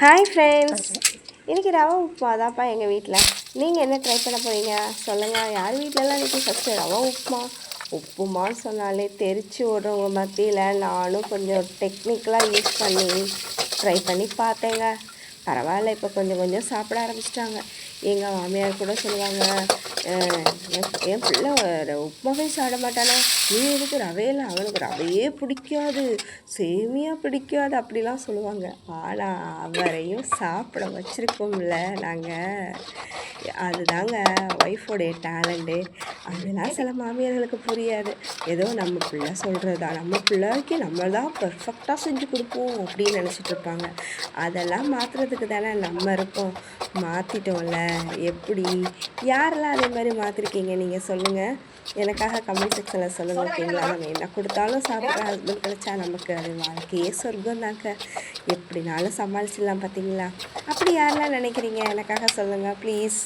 Hi friends, இன்றைக்கி ரவா உப்புமா தான்ப்பா எங்கள் வீட்டில். நீங்கள் என்ன ட்ரை பண்ண போகிறீங்க சொல்லுங்கள். யார் வீட்டிலலாம் இன்றைக்கி ஃபஸ்ட்டு ரவா உப்புமான்னு சொன்னாலே தெரிச்சு ஓடுறவங்க மத்தியில் நானும் கொஞ்சம் டெக்னிக்கலாக யூஸ் பண்ணி ட்ரை பண்ணி பார்த்தேங்க. பரவாயில்ல, இப்போ கொஞ்சம் கொஞ்சம் சாப்பிட ஆரம்பிச்சிட்டாங்க. எங்கள் மாமியார் கூட சொல்லுவாங்க, என் பிள்ளை உப்புமாவே சாப்பிட மாட்டானே, நீ எதுக்கு ரவையில், அவனுக்கு ரவையே பிடிக்காது, சேமியா பிடிக்காது அப்படிலாம் சொல்லுவாங்க. ஆனால் அவரையும் சாப்பிட வச்சுருக்கோம்ல நாங்கள். அதுதாங்க ஒய்ஃபோடைய டேலண்ட்டு. அதெல்லாம் சில மாமியார்களுக்கு புரியாது. ஏதோ நம்ம பிள்ளை சொல்கிறதா, நம்ம பிள்ளைக்கு நம்ம தான் பர்ஃபெக்டாக செஞ்சு கொடுப்போம் அப்படின்னு நினச்சிட்ருப்பாங்க. அதெல்லாம் மாற்றுறதுக்கு தானே நம்ம இருக்கோம். மாற்றிட்டோம்ல. எப்படி யாரெல்லாம் அதே மாதிரி மாற்றிருக்கீங்க நீங்கள் சொல்லுங்கள். எனக்காக கமெண்ட் செக்ஷனில் சொல்லுங்கள். ஓகேங்களா? நம்ம என்ன கொடுத்தாலும் சாப்பிட்ற ஹஸ்பண்ட் கிடைச்சா நமக்கு அது வாழ்க்கையே சொர்க்கம் தாங்க. எப்படினாலும் சமாளிச்சிடலாம் பார்த்தீங்களா? அப்படி யாரெல்லாம் நினைக்கிறீங்க எனக்காக சொல்லுங்கள் ப்ளீஸ்.